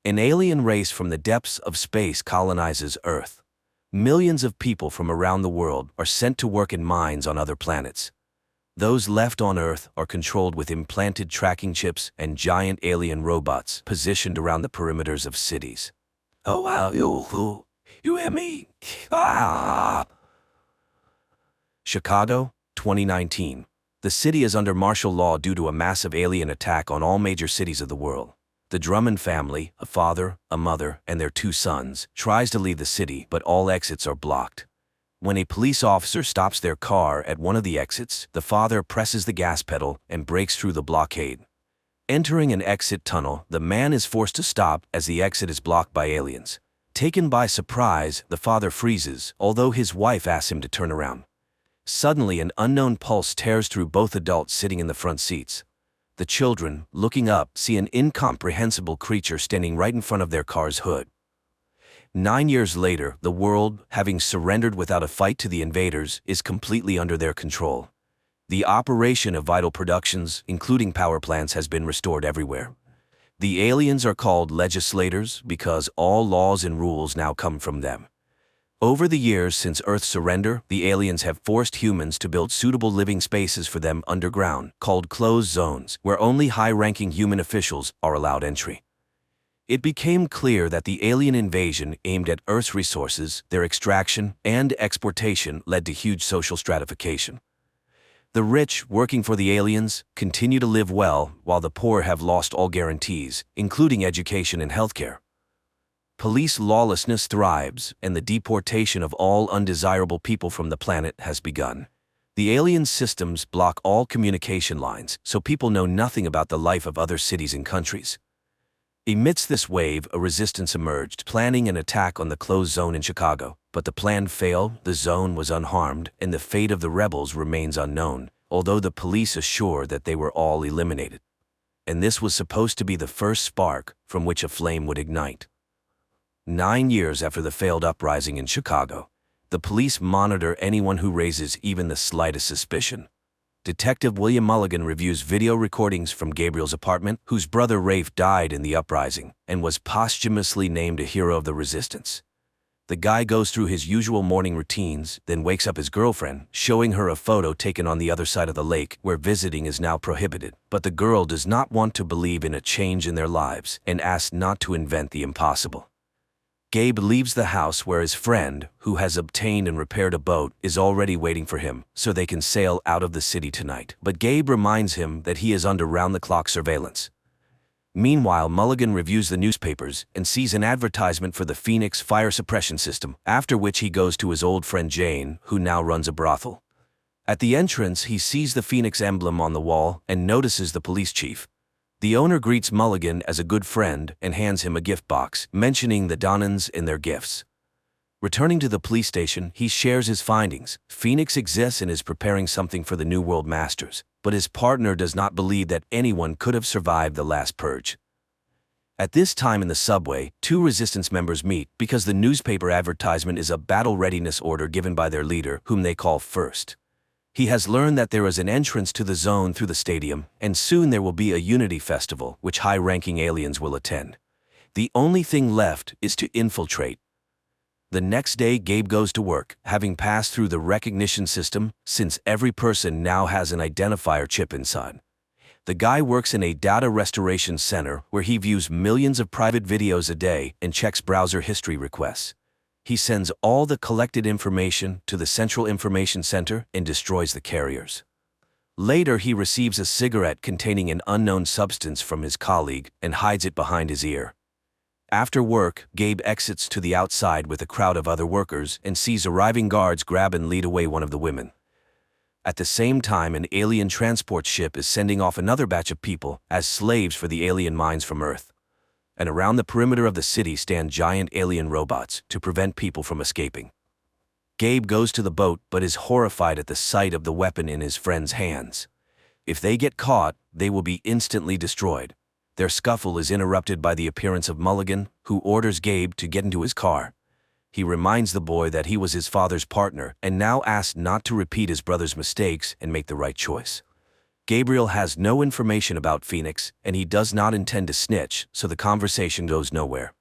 An alien race from the depths of space colonizes Earth. Millions of people from around the world are sent to work in mines on other planets. Those left on Earth are controlled with implanted tracking chips and giant alien robots positioned around the perimeters of cities. Oh, wow, you hear me? Ah! Chicago, 2019. The city is under martial law due to a massive alien attack on all major cities of the world. The Drummond family, a father, a mother, and their 2 sons, tries to leave the city, but all exits are blocked. When a police officer stops their car at one of the exits, the father presses the gas pedal and breaks through the blockade. Entering an exit tunnel, the man is forced to stop as the exit is blocked by aliens. Taken by surprise, the father freezes, although his wife asks him to turn around. Suddenly, an unknown pulse tears through both adults sitting in the front seats. The children, looking up, see an incomprehensible creature standing right in front of their car's hood. 9 years later, the world, having surrendered without a fight to the invaders, is completely under their control. The operation of vital productions, including power plants, has been restored everywhere. The aliens are called legislators because all laws and rules now come from them. Over the years since Earth's surrender, the aliens have forced humans to build suitable living spaces for them underground, called closed zones, where only high-ranking human officials are allowed entry. It became clear that the alien invasion aimed at Earth's resources, their extraction, and exportation led to huge social stratification. The rich, working for the aliens, continue to live well, while the poor have lost all guarantees, including education and healthcare. Police lawlessness thrives, and the deportation of all undesirable people from the planet has begun. The alien systems block all communication lines, so people know nothing about the life of other cities and countries. Amidst this wave, a resistance emerged, planning an attack on the closed zone in Chicago. But the plan failed, the zone was unharmed, and the fate of the rebels remains unknown, although the police assure that they were all eliminated. And this was supposed to be the first spark from which a flame would ignite. 9 years after the failed uprising in Chicago, the police monitor anyone who raises even the slightest suspicion. Detective William Mulligan reviews video recordings from Gabriel's apartment, whose brother Rafe died in the uprising and was posthumously named a hero of the resistance. The guy goes through his usual morning routines, then wakes up his girlfriend, showing her a photo taken on the other side of the lake, where visiting is now prohibited. But the girl does not want to believe in a change in their lives and asks not to invent the impossible. Gabe leaves the house where his friend, who has obtained and repaired a boat, is already waiting for him, so they can sail out of the city tonight. But Gabe reminds him that he is under round-the-clock surveillance. Meanwhile, Mulligan reviews the newspapers and sees an advertisement for the Phoenix fire suppression system, after which he goes to his old friend Jane, who now runs a brothel. At the entrance, he sees the Phoenix emblem on the wall and notices the police chief. The owner greets Mulligan as a good friend and hands him a gift box, mentioning the Donnans and their gifts. Returning to the police station, he shares his findings. Phoenix exists and is preparing something for the New World Masters, but his partner does not believe that anyone could have survived the last purge. At this time in the subway, 2 resistance members meet because the newspaper advertisement is a battle readiness order given by their leader, whom they call First. He has learned that there is an entrance to the zone through the stadium, and soon there will be a Unity Festival, which high-ranking aliens will attend. The only thing left is to infiltrate. The next day, Gabe goes to work, having passed through the recognition system, since every person now has an identifier chip inside. The guy works in a data restoration center where he views millions of private videos a day and checks browser history requests. He sends all the collected information to the Central Information Center and destroys the carriers. Later, he receives a cigarette containing an unknown substance from his colleague and hides it behind his ear. After work, Gabe exits to the outside with a crowd of other workers and sees arriving guards grab and lead away one of the women. At the same time, an alien transport ship is sending off another batch of people as slaves for the alien mines from Earth. And around the perimeter of the city stand giant alien robots to prevent people from escaping. Gabe goes to the boat but is horrified at the sight of the weapon in his friend's hands. If they get caught, they will be instantly destroyed. Their scuffle is interrupted by the appearance of Mulligan, who orders Gabe to get into his car. He reminds the boy that he was his father's partner and now asks not to repeat his brother's mistakes and make the right choice. Gabriel has no information about Phoenix, and he does not intend to snitch, so the conversation goes nowhere.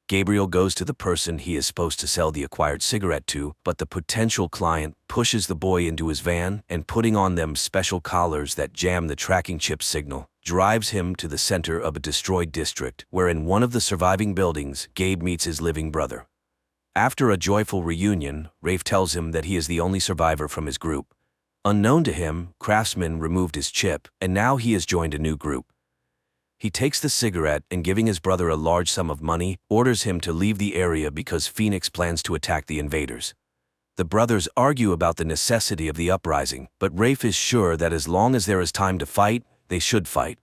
Gabriel goes to the person he is supposed to sell the acquired cigarette to, but the potential client pushes the boy into his van and, putting on them special collars that jam the tracking chip signal, drives him to the center of a destroyed district, where in one of the surviving buildings, Gabe meets his living brother. After a joyful reunion, Rafe tells him that he is the only survivor from his group. Unknown to him, Craftsman removed his chip, and now he has joined a new group. He takes the cigarette and, giving his brother a large sum of money, orders him to leave the area because Phoenix plans to attack the invaders. The brothers argue about the necessity of the uprising, but Rafe is sure that as long as there is time to fight, they should fight.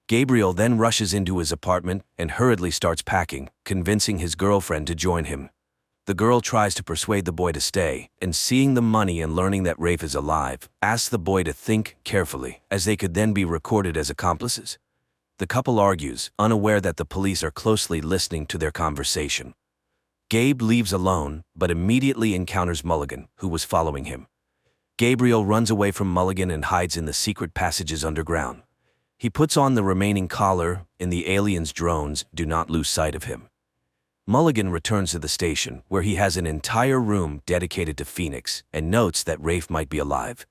Gabriel then rushes into his apartment and hurriedly starts packing, convincing his girlfriend to join him. The girl tries to persuade the boy to stay, and seeing the money and learning that Rafe is alive, asks the boy to think carefully, as they could then be recorded as accomplices. The couple argues, unaware that the police are closely listening to their conversation. Gabe leaves alone, but immediately encounters Mulligan, who was following him. Gabriel runs away from Mulligan and hides in the secret passages underground. He puts on the remaining collar, and the aliens' drones do not lose sight of him. Mulligan returns to the station, where he has an entire room dedicated to Phoenix, and notes that Rafe might be alive.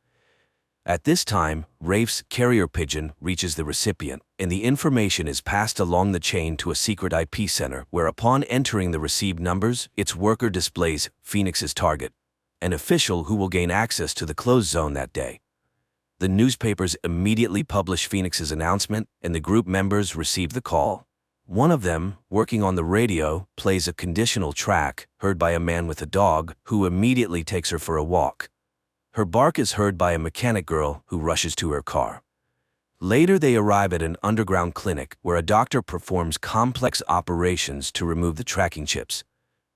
At this time, Rafe's carrier pigeon reaches the recipient, and the information is passed along the chain to a secret IP center, where upon entering the received numbers, its worker displays Phoenix's target, an official who will gain access to the closed zone that day. The newspapers immediately publish Phoenix's announcement, and the group members receive the call. One of them, working on the radio, plays a conditional track heard by a man with a dog, who immediately takes her for a walk. Her bark is heard by a mechanic girl who rushes to her car. Later they arrive at an underground clinic where a doctor performs complex operations to remove the tracking chips.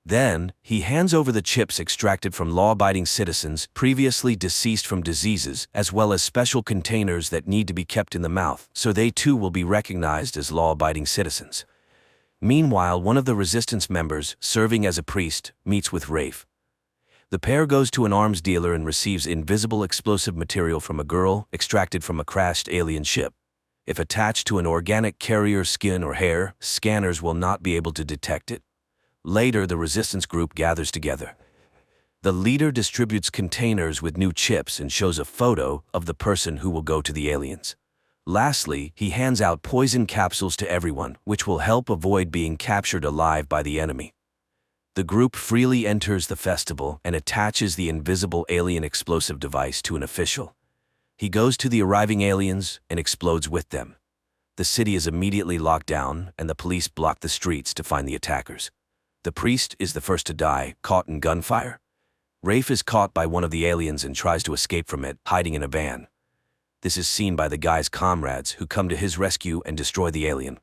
Then, he hands over the chips extracted from law-abiding citizens previously deceased from diseases, as well as special containers that need to be kept in the mouth, so they too will be recognized as law-abiding citizens. Meanwhile, one of the resistance members, serving as a priest, meets with Rafe. The pair goes to an arms dealer and receives invisible explosive material from a girl extracted from a crashed alien ship. If attached to an organic carrier's skin or hair, scanners will not be able to detect it. Later, the resistance group gathers together. The leader distributes containers with new chips and shows a photo of the person who will go to the aliens. Lastly, he hands out poison capsules to everyone, which will help avoid being captured alive by the enemy. The group freely enters the festival and attaches the invisible alien explosive device to an official. He goes to the arriving aliens and explodes with them. The city is immediately locked down, and the police block the streets to find the attackers. The priest is the first to die, caught in gunfire. Rafe is caught by one of the aliens and tries to escape from it, hiding in a van. This is seen by the guy's comrades, who come to his rescue and destroy the alien.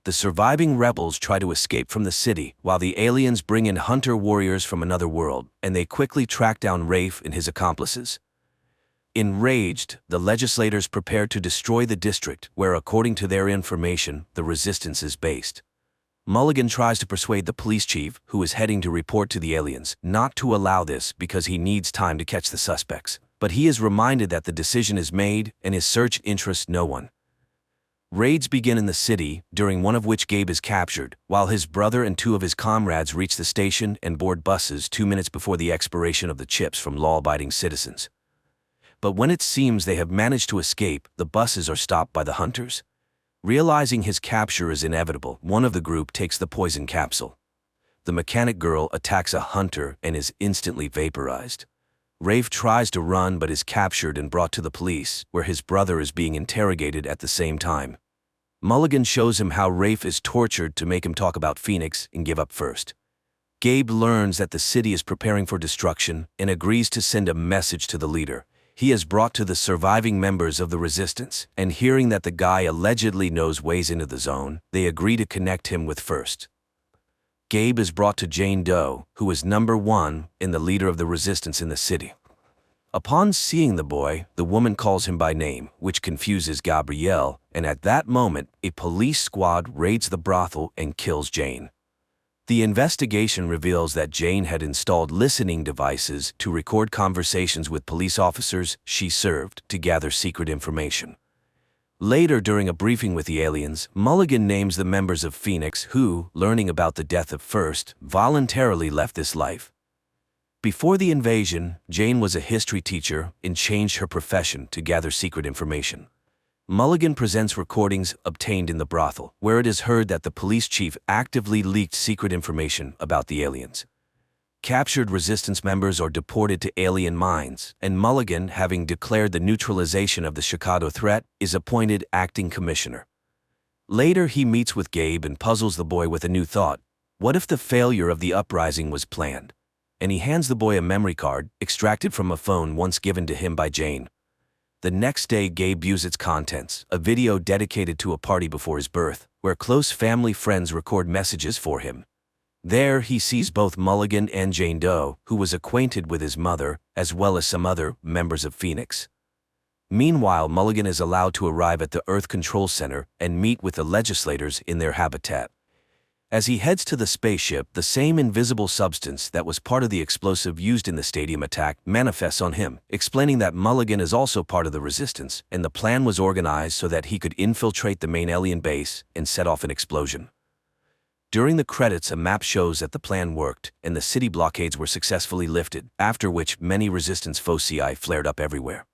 The surviving rebels try to escape from the city, while the aliens bring in hunter warriors from another world, and they quickly track down Rafe and his accomplices. Enraged, the legislators prepare to destroy the district where, according to their information, the resistance is based. Mulligan tries to persuade the police chief, who is heading to report to the aliens, not to allow this because he needs time to catch the suspects. But he is reminded that the decision is made and his search interests no one. Raids begin in the city, during one of which Gabe is captured, while his brother and two of his comrades reach the station and board buses 2 minutes before the expiration of the chips from law-abiding citizens. But when it seems they have managed to escape, the buses are stopped by the hunters. Realizing his capture is inevitable, one of the group takes the poison capsule. The mechanic girl attacks a hunter and is instantly vaporized. Rafe tries to run but is captured and brought to the police, where his brother is being interrogated at the same time. Mulligan shows him how Rafe is tortured to make him talk about Phoenix and give up first. Gabe learns that the city is preparing for destruction and agrees to send a message to the leader. He is brought to the surviving members of the resistance, and hearing that the guy allegedly knows ways into the zone, they agree to connect him with first. Gabe is brought to Jane Doe, who is number 1 and the leader of the resistance in the city. Upon seeing the boy, the woman calls him by name, which confuses Gabriel, and at that moment, a police squad raids the brothel and kills Jane. The investigation reveals that Jane had installed listening devices to record conversations with police officers she served to gather secret information. Later, during a briefing with the aliens, Mulligan names the members of Phoenix who, learning about the death of First, voluntarily left this life. Before the invasion, Jane was a history teacher and changed her profession to gather secret information. Mulligan presents recordings obtained in the brothel, where it is heard that the police chief actively leaked secret information about the aliens. Captured resistance members are deported to alien mines, and Mulligan, having declared the neutralization of the Chicago threat, is appointed acting commissioner. Later, he meets with Gabe and puzzles the boy with a new thought. What if the failure of the uprising was planned? And he hands the boy a memory card, extracted from a phone once given to him by Jane. The next day, Gabe views its contents, a video dedicated to a party before his birth, where close family friends record messages for him. There, he sees both Mulligan and Jane Doe, who was acquainted with his mother, as well as some other members of Phoenix. Meanwhile, Mulligan is allowed to arrive at the Earth Control Center and meet with the legislators in their habitat. As he heads to the spaceship, the same invisible substance that was part of the explosive used in the stadium attack manifests on him, explaining that Mulligan is also part of the resistance, and the plan was organized so that he could infiltrate the main alien base and set off an explosion. During the credits, a map shows that the plan worked, and the city blockades were successfully lifted, after which many resistance foci flared up everywhere.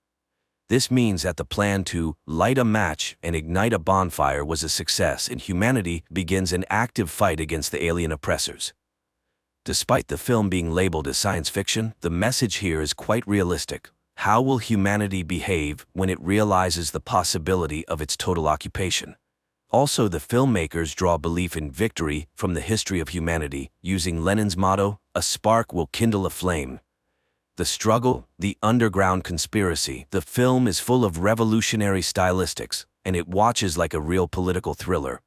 This means that the plan to light a match and ignite a bonfire was a success, and humanity begins an active fight against the alien oppressors. Despite the film being labeled as science fiction, the message here is quite realistic. How will humanity behave when it realizes the possibility of its total occupation? Also, the filmmakers draw belief in victory from the history of humanity, using Lenin's motto, "A spark will kindle a flame." The struggle, the underground conspiracy. The film is full of revolutionary stylistics, and it watches like a real political thriller.